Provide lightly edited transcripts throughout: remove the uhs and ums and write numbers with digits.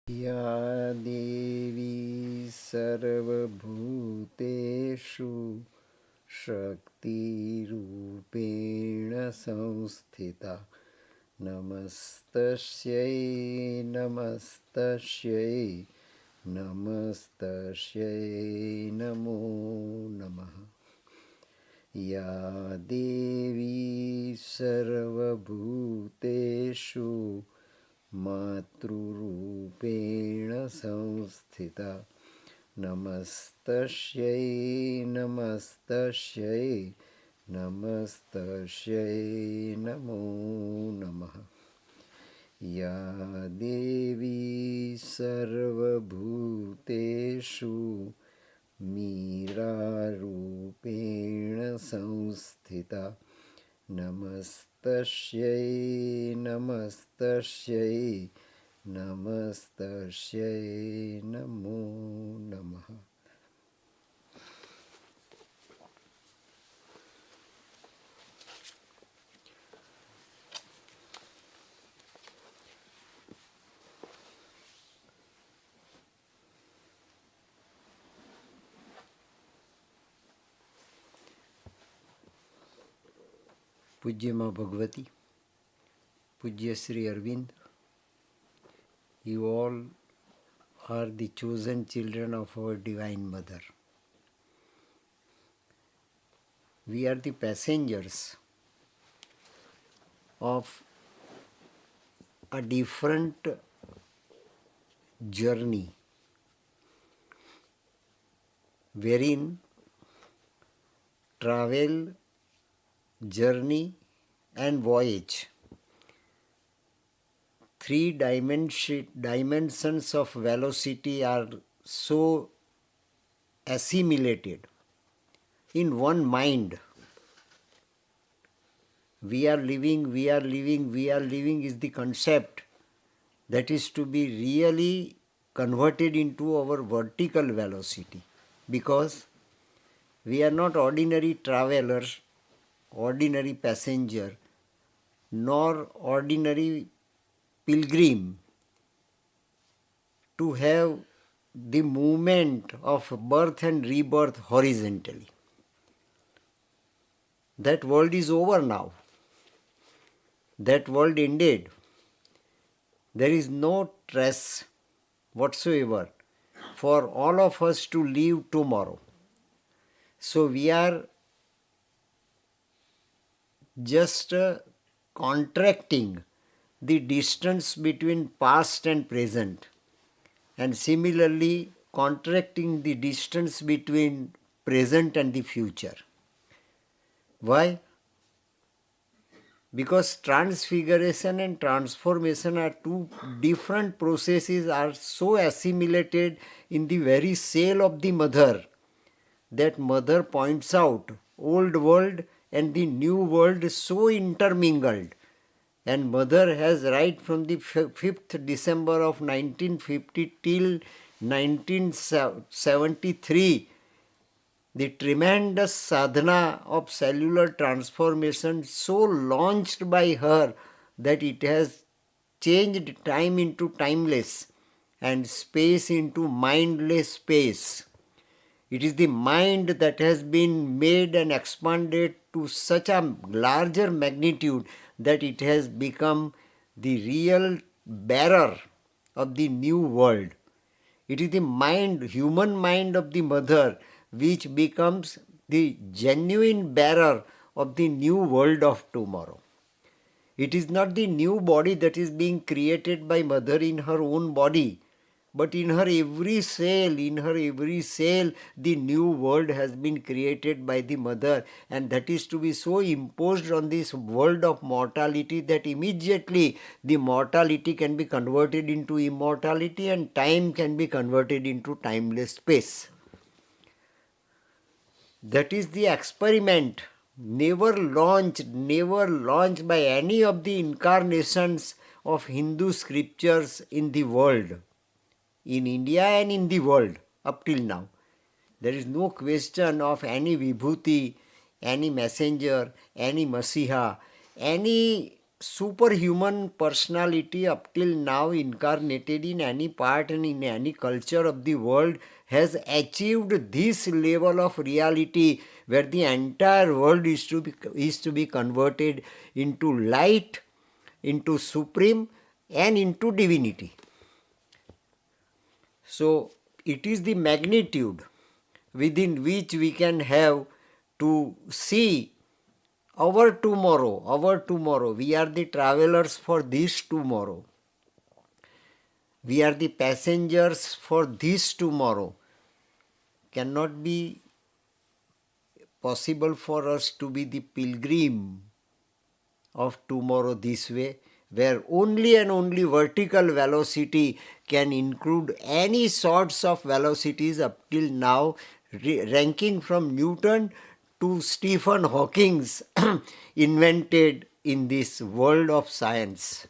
या देवी सर्वभूतेषु शक्तिरूपेण संस्थिता नमस्तस्यै नमस्तस्यै नमस्तस्यै नमो नमः। या देवी सर्वभूतेषु मातृरूपेण संस्थिता नमस्तस्यै नमस्तस्यै नमस्तस्यै नमो नमः। या देवी सर्वभूतेषु मीरारूपेण संस्थिता नमस्तस्यै नमस्तस्यै नमस्तस्यै नमो नमः। पूज्य माँ भगवती, पूज्य Sri Arvind, you all are the chosen children of our Divine Mother. We are the passengers of a different journey wherein travel, journey and voyage, three dimensions of velocity are so assimilated in one mind. We are living is the concept that is to be really converted into our vertical velocity, because we are not ordinary travelers, ordinary passenger, nor ordinary pilgrim to have the movement of birth and rebirth horizontally. That world is over now. That world ended. There is no trace whatsoever for all of us to live tomorrow. So we are just contracting the distance between past and present, and similarly contracting the distance between present and the future. Why? Because transfiguration and transformation are two different processes, are so assimilated in the very cell of the mother that mother points out old world and the new world so intermingled. And mother has, right from the 5th December of 1950 till 1973, the tremendous sadhana of cellular transformation so launched by her that it has changed time into timeless and space into mindless space. It is the mind that has been made and expanded to such a larger magnitude that it has become the real bearer of the new world. It is the mind, human mind of the mother, which becomes the genuine bearer of the new world of tomorrow. It is not the new body that is being created by mother in her own body, but in her every cell, the new world has been created by the mother, and that is to be so imposed on this world of mortality that immediately the mortality can be converted into immortality and time can be converted into timeless space. That is the experiment never launched by any of the incarnations of Hindu scriptures in the world, in India and in the world up till now. There is no question of any vibhuti, any messenger, any masiha, any superhuman personality up till now incarnated in any part and in any culture of the world has achieved this level of reality where the entire world is to be converted into light, into supreme, and into divinity. So it is the magnitude within which we can have to see our tomorrow, our tomorrow. We are the travelers for this tomorrow. We are the passengers for this tomorrow. Cannot be possible for us to be the pilgrim of tomorrow this way, where only and only vertical velocity can include any sorts of velocities up till now, ranking from Newton to Stephen Hawking's invented in this world of science.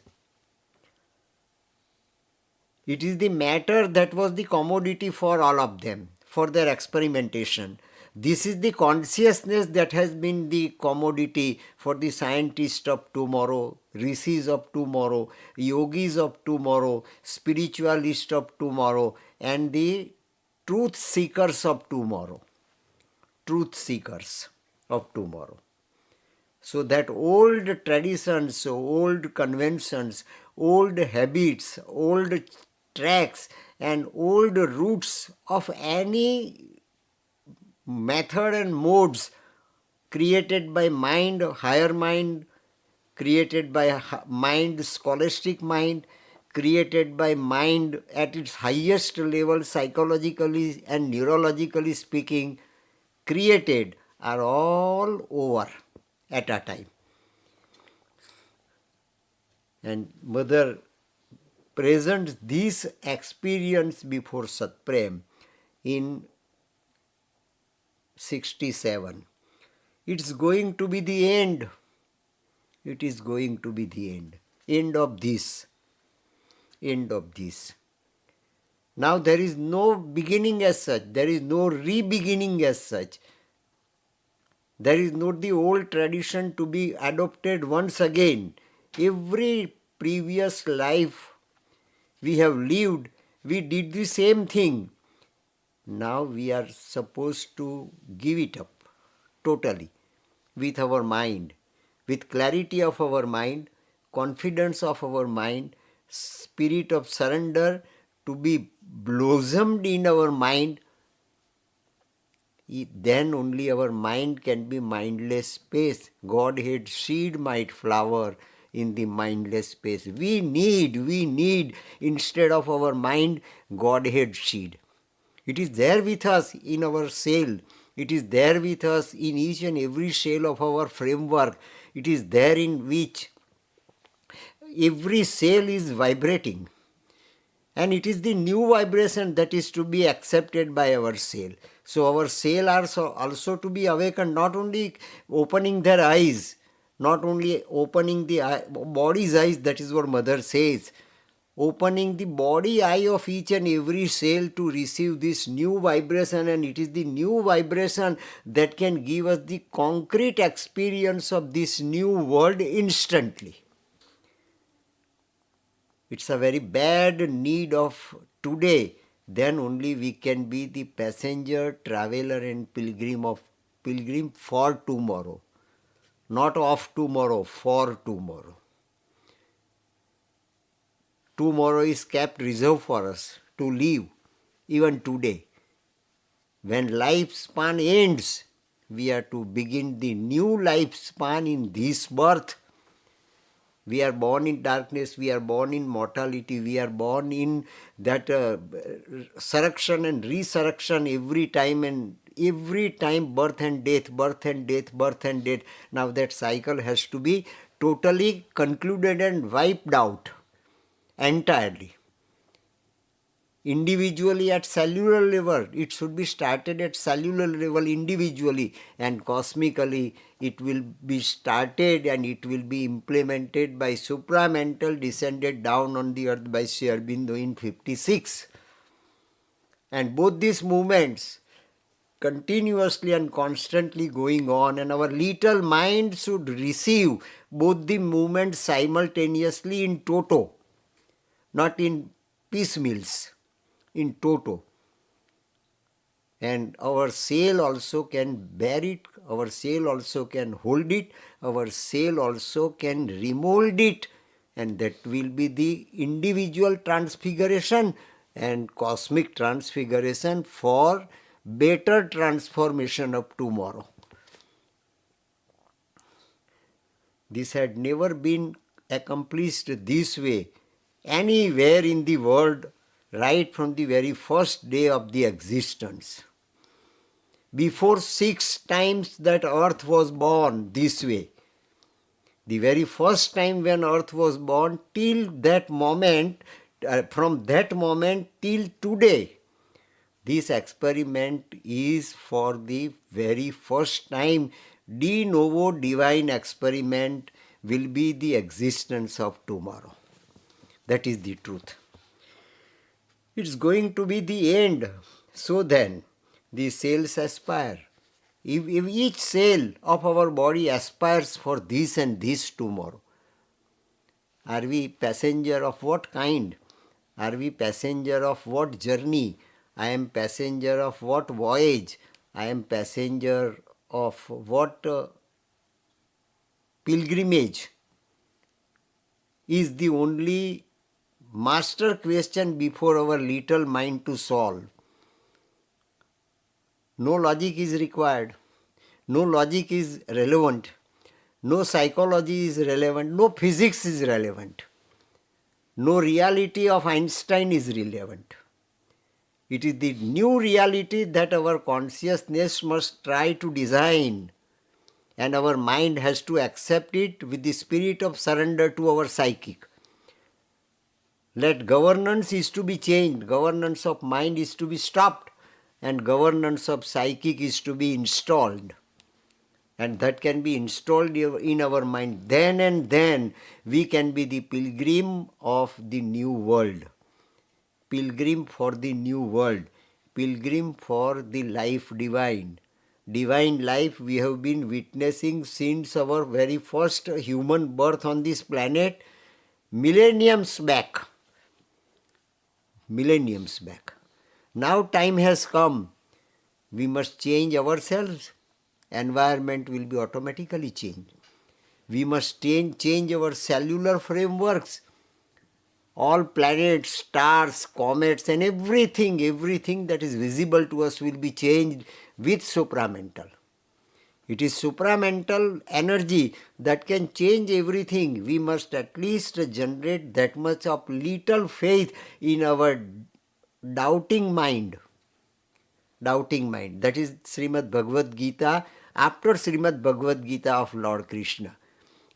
It is the matter that was the commodity for all of them, for their experimentation. This is the consciousness that has been the commodity for the scientists of tomorrow, rishis of tomorrow, yogis of tomorrow, spiritualists of tomorrow, and the truth seekers of tomorrow. Truth seekers of tomorrow. So that old traditions, old conventions, old habits, old tracks, and old routes of any method and modes created by mind, higher mind, created by mind, scholastic mind, created by mind at its highest level, psychologically and neurologically speaking, created are all over at a time. And Mother presents this experience before Satprem in 67. It's going to be the end. It is going to be the end. End of this. End of this. Now there is no beginning as such. There is no re-beginning as such. There is not the old tradition to be adopted once again. Every previous life we have lived, we did the same thing. Now we are supposed to give it up totally with our mind, with clarity of our mind, confidence of our mind, spirit of surrender to be blossomed in our mind. Then only our mind can be mindless space. Godhead seed might flower in the mindless space. We need instead of our mind, Godhead seed. It is there with us in our cell. It is there with us in each and every cell of our framework. It is there in which every cell is vibrating. And it is the new vibration that is to be accepted by our cell. So our cell are also to be awakened, not only opening their eyes, not only opening the body's eyes, that is what Mother says, opening the body eye of each and every cell to receive this new vibration, and it is the new vibration that can give us the concrete experience of this new world instantly. It's a very bad need of today. Then only we can be the passenger, traveler and pilgrim for tomorrow. Not of tomorrow, for tomorrow. Tomorrow is kept reserved for us to live, even today. When lifespan ends, we are to begin the new lifespan in this birth. We are born in darkness, we are born in mortality, we are born in that surrection and resurrection every time, and every time birth and death, birth and death, birth and death. Now that cycle has to be totally concluded and wiped out entirely. Individually at cellular level, it should be started at cellular level individually, and cosmically it will be started and it will be implemented by supramental descended down on the earth by Sri Aurobindo in 56. And both these movements continuously and constantly going on, and our little mind should receive both the movements simultaneously in toto, not in piecemeals, in toto. And our sail also can bear it, our sail also can hold it, our sail also can remold it, and that will be the individual transfiguration and cosmic transfiguration for better transformation of tomorrow. This had never been accomplished this way anywhere in the world right from the very first day of the existence. Before 6 times that earth was born this way, the very first time when earth was born till that moment, from that moment till today, this experiment is for the very first time. De novo divine experiment will be the existence of tomorrow. That is the truth. It's going to be the end. So then, the cells aspire. If each cell of our body aspires for this and this tomorrow, are we passenger of what kind? Are we passenger of what journey? I am passenger of what voyage? I am passenger of what pilgrimage? Is the only master question before our little mind to solve. No logic is required. No logic is relevant. No psychology is relevant. No physics is relevant. No reality of Einstein is relevant. It is the new reality that our consciousness must try to design, and our mind has to accept it with the spirit of surrender to our psychic. Let governance is to be changed, governance of mind is to be stopped, and governance of psychic is to be installed. And that can be installed in our mind. Then and then we can be the pilgrim of the new world. Pilgrim for the new world. Pilgrim for the life divine. Divine life we have been witnessing since our very first human birth on this planet, millenniums back. Millenniums back. Now time has come. We must change ourselves. Environment will be automatically changed. We must change our cellular frameworks. All planets, stars, comets and everything that is visible to us will be changed with supramental. It is supramental energy that can change everything. We must at least generate that much of little faith in our doubting mind. Doubting mind. That is Srimad Bhagavad Gita after Srimad Bhagavad Gita of Lord Krishna.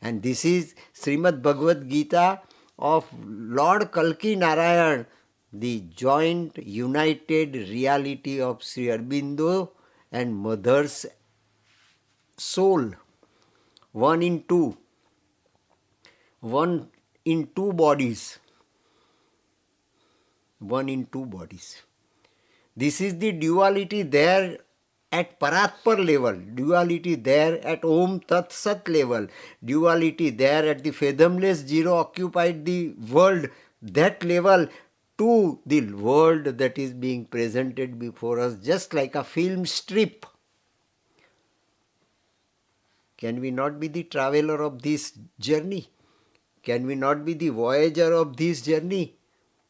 And this is Srimad Bhagavad Gita of Lord Kalki Narayan, the joint united reality of Sri Aurobindo and Mother's soul. One in two bodies. One in two bodies. This is the duality there at Paratpar level, duality there at Om Tat Sat level, duality there at the fathomless zero occupied the world, that level, to the world that is being presented before us just like a film strip. Can we not be the traveler of this journey? Can we not be the voyager of this journey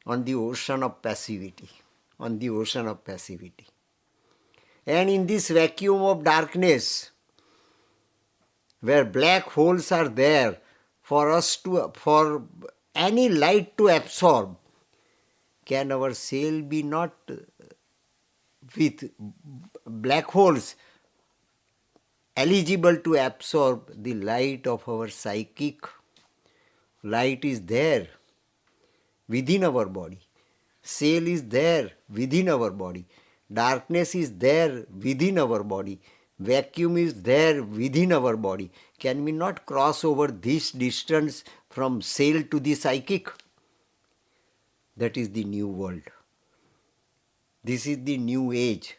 on the ocean of passivity? On the ocean of passivity. And in this vacuum of darkness, where black holes are there for any light to absorb, can our sail be not with black holes eligible to absorb the light of our psychic? Light is there within our body. Sail is there within our body. Darkness is there within our body. Vacuum is there within our body. Can we not cross over this distance from sail to the psychic? That is the new world. This is the new age.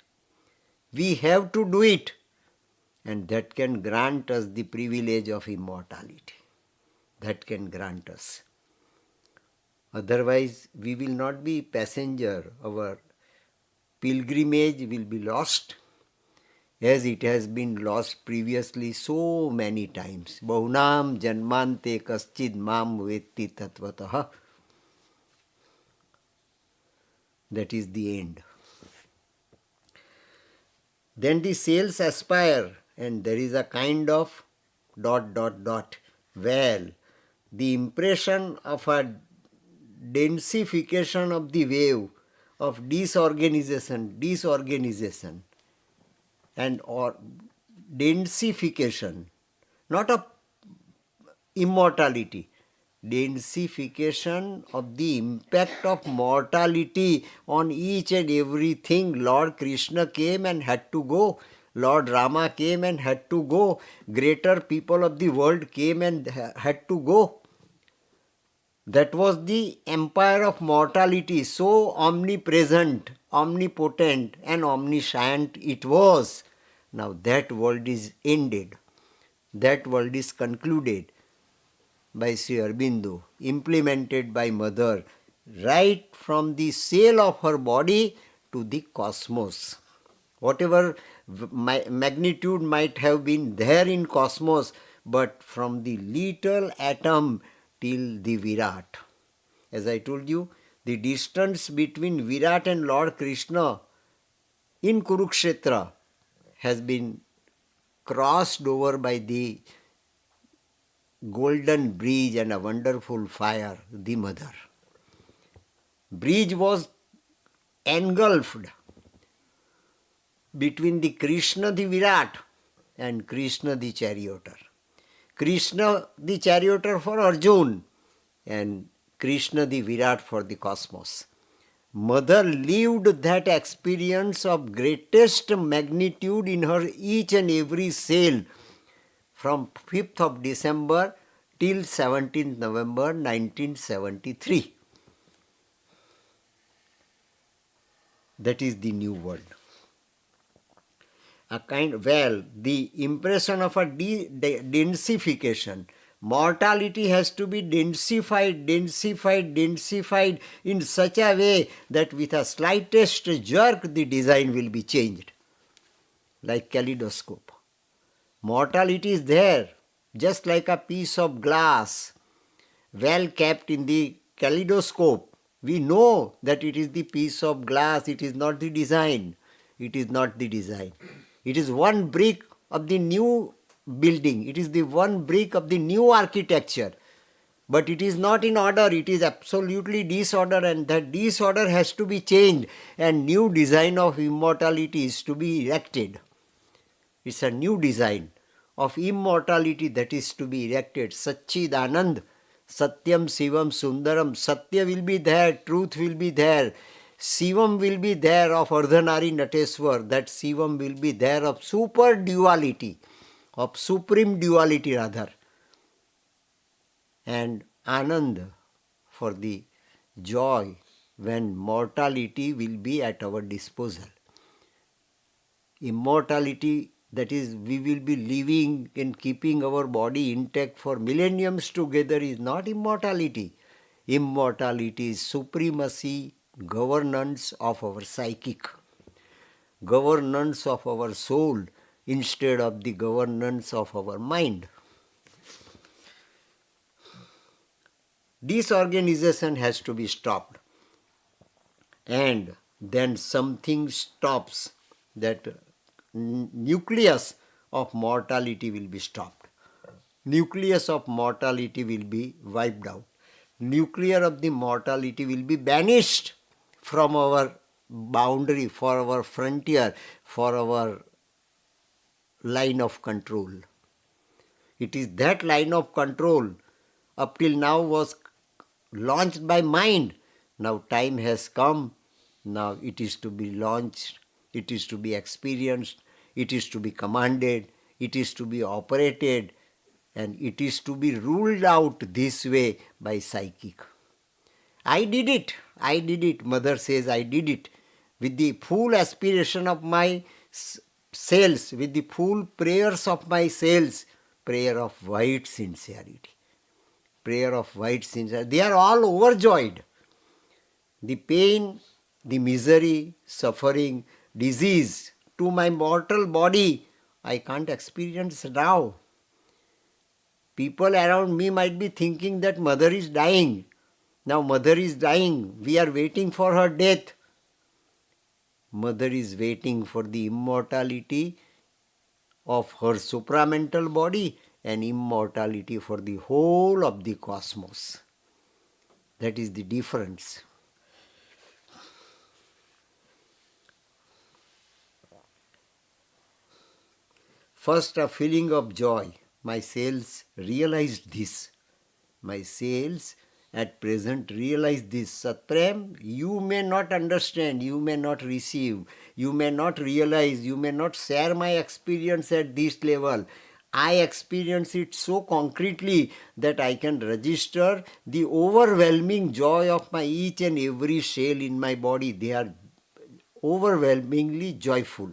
We have to do it, and that can grant us the privilege of immortality. That can grant us. Otherwise, we will not be passenger. Our pilgrimage will be lost, as it has been lost previously so many times. Bahunam janmante kaschid mam vetti tatvatah. That is the end. Then the cells aspire, and there is a kind of ... Well, the impression of a densification of the wave, of disorganization, and or densification, not of immortality, densification of the impact of mortality on each and everything. Lord Krishna came and had to go. Lord Rama came and had to go. Greater people of the world came and had to go. That was the empire of mortality, so omnipresent, omnipotent, and omniscient it was. Now that world is ended. That world is concluded by Sri Aurobindo, implemented by Mother, right from the cell of her body to the cosmos. Whatever magnitude might have been there in cosmos, but from the little atom till the Virat. As I told you, the distance between Virat and Lord Krishna in Kurukshetra has been crossed over by the golden bridge and a wonderful fire, the Mother. Bridge was engulfed between the Krishna the Virat and Krishna the charioteer. Krishna the charioteer for Arjuna and Krishna the Virat for the cosmos. Mother lived that experience of greatest magnitude in her each and every cell from 5th of December till 17th November 1973. That is the new world. The impression of a densification. Mortality has to be densified in such a way that with a slightest jerk the design will be changed. Like kaleidoscope. Mortality is there, just like a piece of glass, well kept in the kaleidoscope. We know that it is the piece of glass, it is not the design. It is not the design. It is one brick of the new building. It is the one brick of the new architecture. But it is not in order. It is absolutely disorder, and that disorder has to be changed, and new design of immortality is to be erected. It's a new design of immortality that is to be erected. Satchidanand, Satyam, Shivam, Sundaram. Satya will be there, truth will be there. Shivam will be there of Ardhanari Nateswar. That Shivam will be there of super duality, of supreme duality rather. And Anand for the joy when mortality will be at our disposal. Immortality, that is, we will be living and keeping our body intact for millenniums together, is not immortality. Immortality is supremacy, governance of our psychic, governance of our soul instead of the governance of our mind. Disorganization has to be stopped, and then something stops. That nucleus of mortality will be stopped. Nucleus of mortality will be wiped out. Nucleus of the mortality will be banished from our boundary, for our frontier, for our line of control. It is that line of control up till now was launched by mind. Now time has come. Now it is to be launched. It is to be experienced. It is to be commanded. It is to be operated. And it is to be ruled out this way by psychic. I did it. Mother says I did it with the full aspiration of my cells, with the full prayers of my cells, prayer of white sincerity. Prayer of white sincerity. They are all overjoyed. The pain, the misery, suffering, disease to my mortal body, I can't experience now. People around me might be thinking that mother is dying. Now mother is dying. We are waiting for her death. Mother is waiting for the immortality of her supramental body and immortality for the whole of the cosmos. That is the difference. First, a feeling of joy. My cells realized this. My cells at present realize this. Satprem, you may not understand, you may not receive, you may not realize, you may not share my experience at this level. I experience it so concretely that I can register the overwhelming joy of my each and every cell in my body. They are overwhelmingly joyful.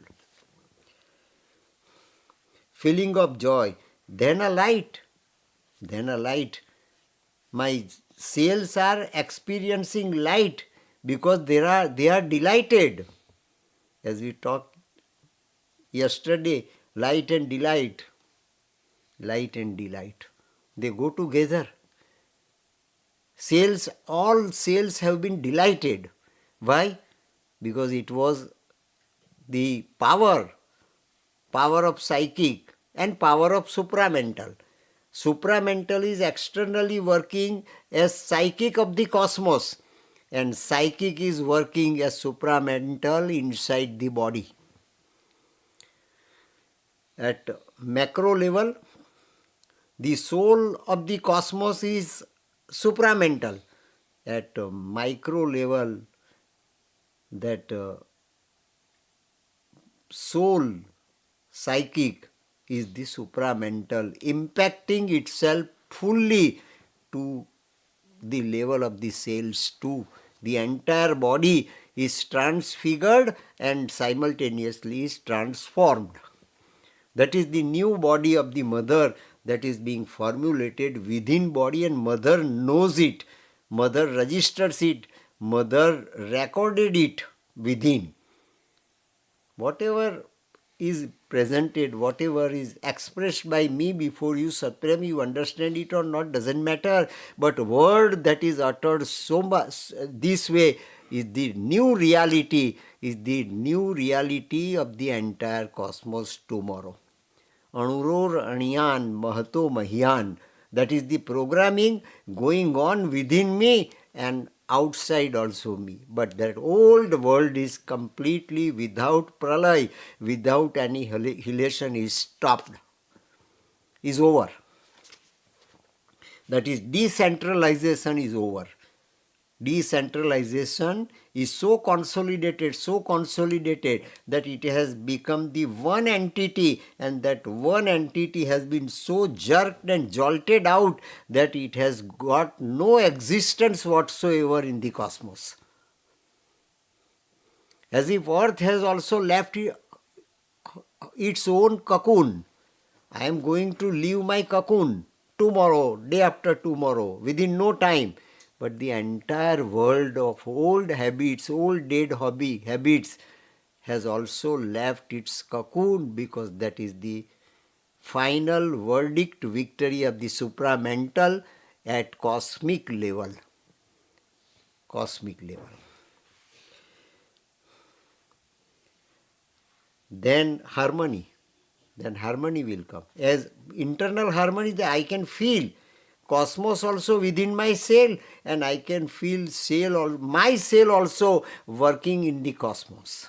Feeling of joy, then a light, then a light. My cells are experiencing light because they are delighted. As we talked yesterday, light and delight, light and delight, they go together. Cells, all cells have been delighted. Why? Because it was the power of psychic and power of supramental. Supramental is externally working as psychic of the cosmos, and psychic is working as supramental inside the body. At macro level, the soul of the cosmos is supramental. At micro level, that soul, psychic, is the supramental, impacting itself fully to the level of the cells too. The entire body is transfigured and simultaneously is transformed. That is the new body of the mother that is being formulated within body, and mother knows it. Mother registers it. Mother recorded it within. Whatever is presented, whatever is expressed by me before you, Satprem, you understand it or not, doesn't matter. But word that is uttered so much this way is the new reality, is the new reality of the entire cosmos tomorrow. Anuror Aniyan Mahato Mahiyan. That is the programming going on within me and outside also me. But that old world is completely without pralay, without annihilation, is stopped, is over. That is, decentralization is over. Decentralization is so consolidated that it has become the one entity, and that one entity has been so jerked and jolted out that it has got no existence whatsoever in the cosmos. As if earth has also left its own cocoon. I am going to leave my cocoon tomorrow, day after tomorrow, within no time. But the entire world of old habits, old dead habits, has also left its cocoon, because that is the final verdict victory of the supramental at cosmic level. Cosmic level. Then harmony. Then harmony will come. As internal harmony that I can feel cosmos also within my cell, and I can feel my cell also working in the cosmos.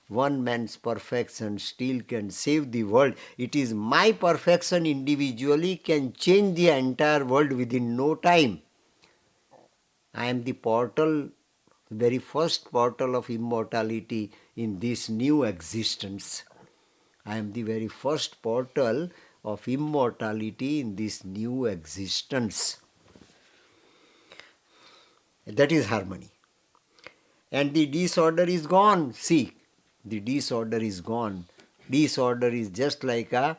One man's perfection still can save the world. It is my perfection individually can change the entire world within no time. I am the portal, very first portal of immortality in this new existence. I am the very first portal of immortality in this new existence. That is harmony. And the disorder is gone. See, the disorder is gone. Disorder is just like a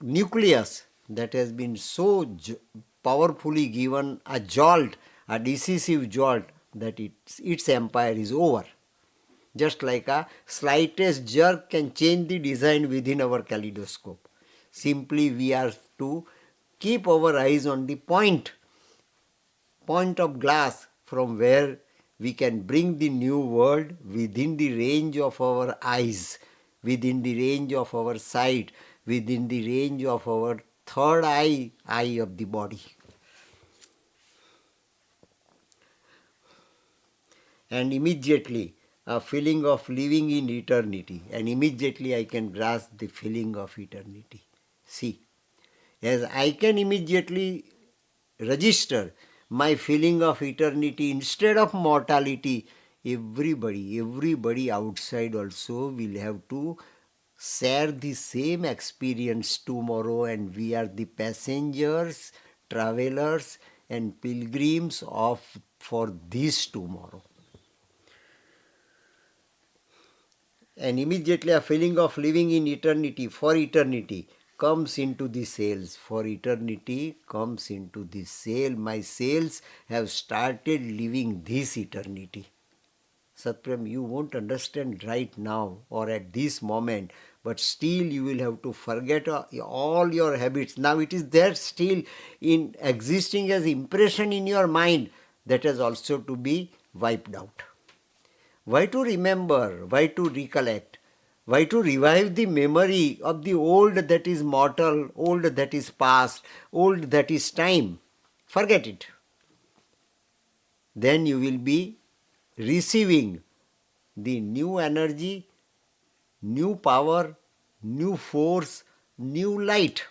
nucleus that has been so powerfully given a jolt, a decisive jolt, that its empire is over. Just like a slightest jerk can change the design within our kaleidoscope. Simply we are to keep our eyes on the point of glass from where we can bring the new world within the range of our eyes, within the range of our sight, within the range of our third eye of the body. And immediately a feeling of living in eternity, and immediately I can grasp the feeling of eternity. See, as I can immediately register my feeling of eternity instead of mortality, everybody outside also will have to share the same experience tomorrow, and we are the passengers, travelers and pilgrims of for this tomorrow. And immediately a feeling of living in eternity, for eternity, comes into the sails. For eternity comes into the sail. My sails have started living this eternity. Satprem, you won't understand right now or at this moment, but still you will have to forget all your habits. Now it is there still in existing as impression in your mind, that has also to be wiped out. Why to remember? Why to recollect? Why to revive the memory of the old that is mortal, old that is past, old that is time? Forget it. Then you will be receiving the new energy, new power, new force, new light.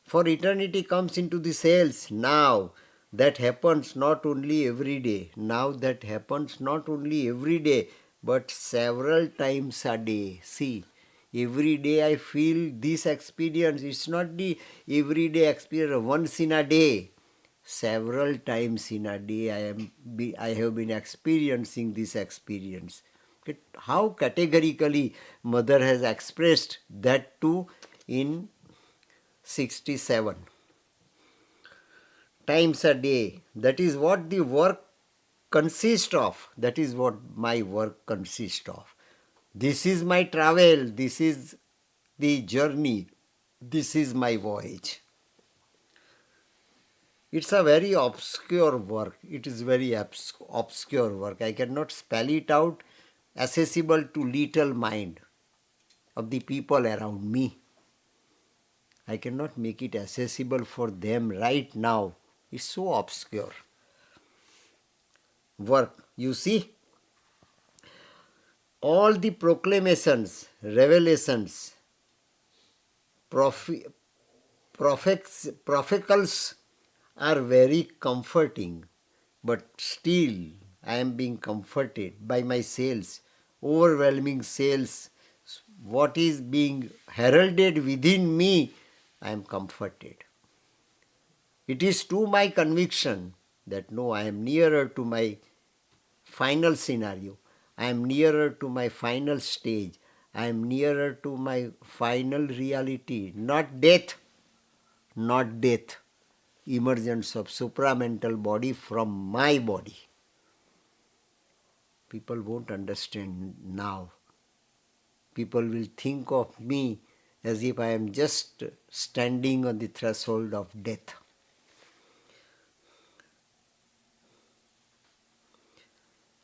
For eternity comes into the cells now. That happens not only every day. Now that happens not only every day, but several times a day. See, every day I feel this experience. It's not the everyday experience once in a day. Several times in a day I have been experiencing this experience. How categorically Mother has expressed that too in 67 times a day. That is what the work consists of. That is what my work consists of. This is my travel. This is the journey. This is my voyage. It's a very obscure work. It is very obscure work. I cannot spell it out, accessible to little mind of the people around me. I cannot make it accessible for them right now. It's so obscure work. You see, all the proclamations, revelations, prophecals are very comforting, but still I am being comforted by my sales, overwhelming sales. What is being heralded within me, I am comforted. It is to my conviction that no, I am nearer to my final scenario. I am nearer to my final stage. I am nearer to my final reality, not death, not death. Emergence of supramental body from my body. People won't understand now. People will think of me as if I am just standing on the threshold of death.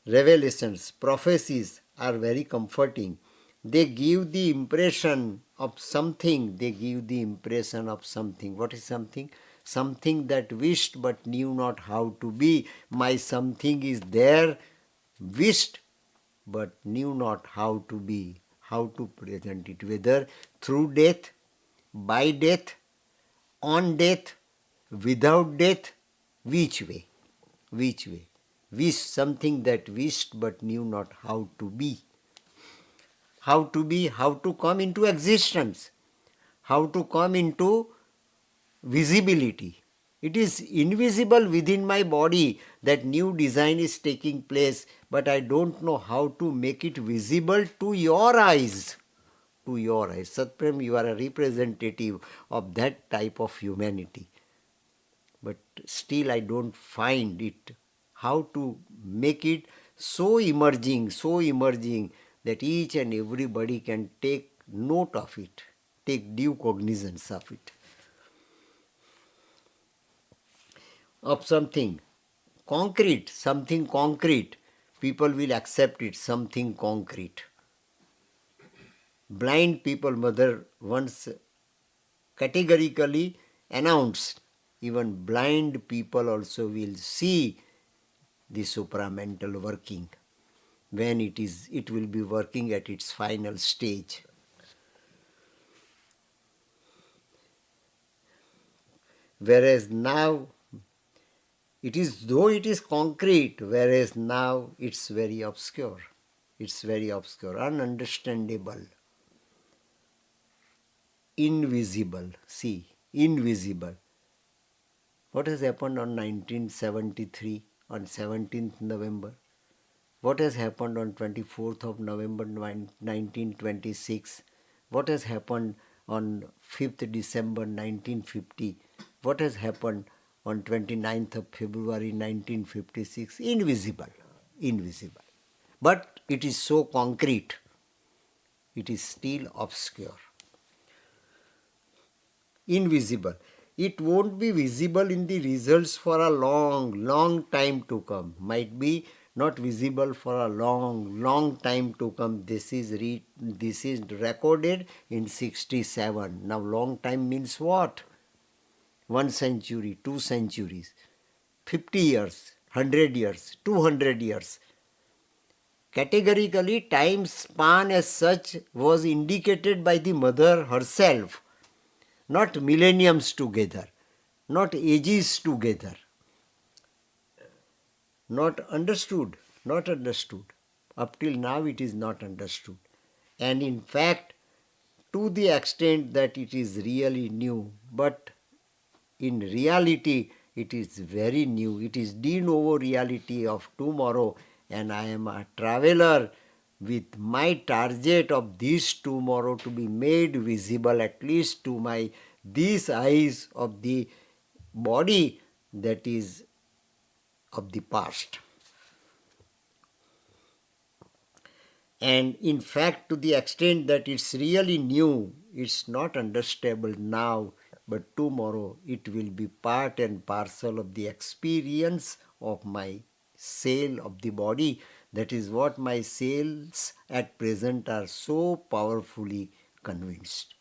Revelations, prophecies are very comforting. They give the impression of something. They give the impression of something. What is something? Something that wished but knew not how to be. My something is there, wished but knew not how to be, how to present it, whether through death, by death, on death, without death, which way? Which way? Wish something that wished but knew not how to be. How to be, how to come into existence, how to come into visibility. It is invisible within my body that new design is taking place but I don't know how to make it visible to your eyes. To your eyes. Satprem, you are a representative of that type of humanity. But still I don't find it how to make it so emerging that each and everybody can take note of it, take due cognizance of it, of something concrete. People will accept it, something concrete. Blind people, mother once categorically announced, even blind people also will see the supramental working when it will be working at its final stage. Whereas now it is concrete, whereas now it's very obscure. It's very obscure, ununderstandable, invisible. See, invisible. What has happened on 1973, on 17th November? What has happened on 24th of November 1926? What has happened on 5th December 1950? What has happened on 29th of February 1956? Invisible. Invisible. But it is so concrete. It is still obscure. Invisible. It won't be visible in the results for a long time to come. Might be not visible for a long time to come. This is recorded in 67. Now long time means what? 1 century, 2 centuries, 50 years, 100 years, 200 years. Categorically, time span as such was indicated by the mother herself. Not millenniums together, not ages together. Not understood, not understood. Up till now it is not understood. And in fact, to the extent that it is really new, but in reality it is very new. It is de novo reality of tomorrow, and I am a traveler with my target of this tomorrow to be made visible at least to my these eyes of the body that is of the past. And in fact, to the extent that it's really new, it's not understandable now, but tomorrow it will be part and parcel of the experience of my cell of the body. That is what my cells at present are so powerfully convinced.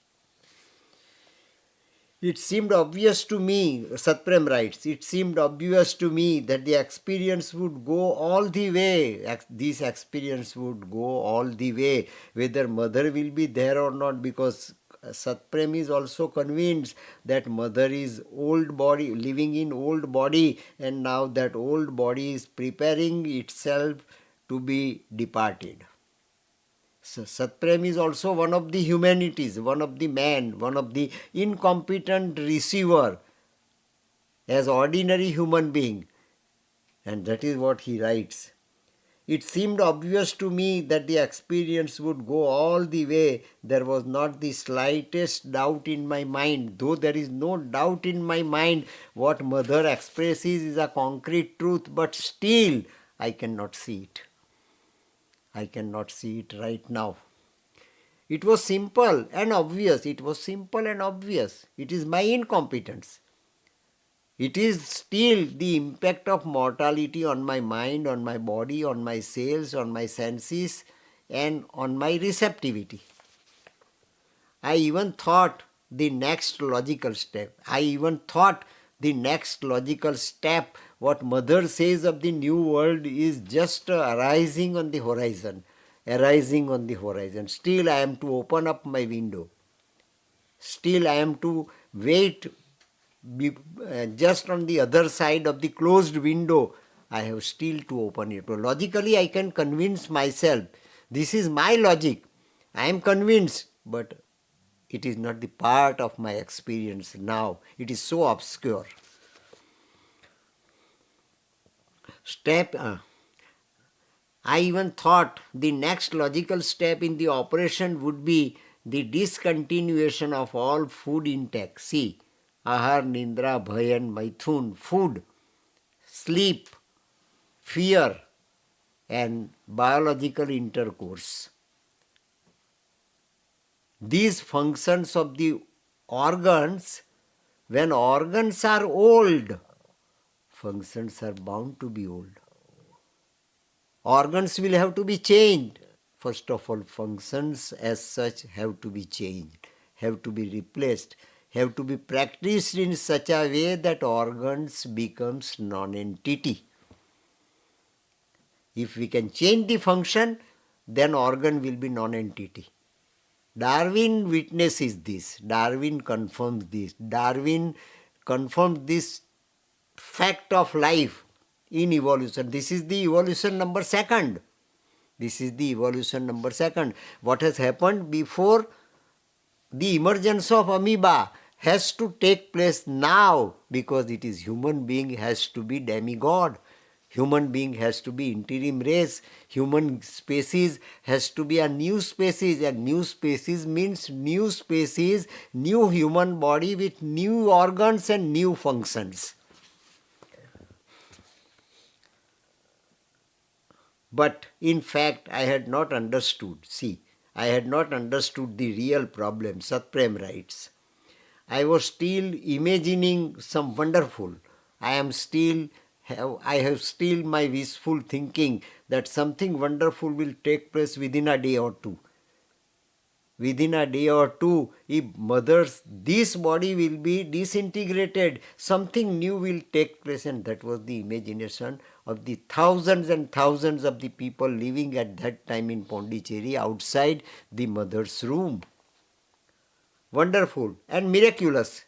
It seemed obvious to me, Satprem writes, it seemed obvious to me that the experience would go all the way. This experience would go all the way, whether mother will be there or not, because Satprem is also convinced that mother is old body, living in old body, and now that old body is preparing itself to be departed. So Satprem is also one of the humanities, one of the man, one of the incompetent receiver as ordinary human being. And that is what he writes. It seemed obvious to me that the experience would go all the way. There was not the slightest doubt in my mind. Though there is no doubt in my mind, what mother expresses is a concrete truth, but still I cannot see it. I cannot see it right now. It was simple and obvious. It was simple and obvious. It is my incompetence. It is still the impact of mortality on my mind, on my body, on my cells, on my senses, and on my receptivity. I even thought the next logical step. What mother says of the new world is just arising on the horizon. Arising on the horizon. Still I am to open up my window. Still I am to wait just on the other side of the closed window. I have still to open it. Logically I can convince myself. This is my logic. I am convinced, but it is not the part of my experience now. It is so obscure. Step I even thought the next logical step in the operation would be the discontinuation of all food intake. See, ahar, nindra, bhay and maithun, food, sleep, fear and biological intercourse. These functions of the organs, when organs are old, functions are bound to be old. Organs will have to be changed. First of all, functions as such have to be changed, have to be replaced, have to be practiced in such a way that organs becomes non-entity. If we can change the function, then organ will be non-entity. Darwin witnesses this. Darwin confirms this. Darwin confirmed this fact of life in evolution. This is the evolution number second. This is the evolution number second. What has happened before the emergence of amoeba has to take place now, because it is human being has to be demigod. Human being has to be interim race. Human species has to be a new species. And new species means new species, new human body with new organs and new functions. But in fact, I had not understood. See, I had not understood the real problem. Satprem writes, I was still imagining some wonderful. I have still my wishful thinking that something wonderful will take place within a day or two. Within a day or two, if mother's, this body will be disintegrated, something new will take place. And that was the imagination of the thousands and thousands of the people living at that time in Pondicherry outside the mother's room. Wonderful and miraculous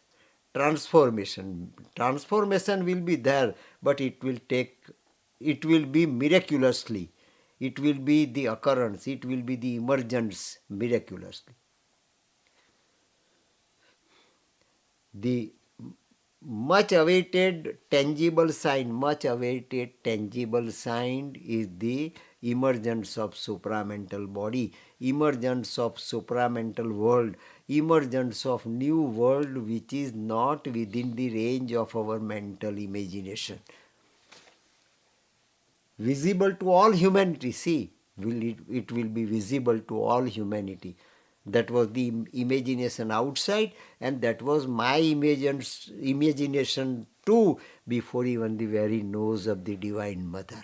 transformation. Transformation will be there, but it will be miraculously. It will be the occurrence, it will be the emergence miraculously. The much awaited tangible sign is the emergence of supramental body, emergence of supramental world, emergence of new world which is not within the range of our mental imagination. Visible to all humanity. See, it will be visible to all humanity. That was the imagination outside, and that was my imagination too, before even the very nose of the Divine Mother.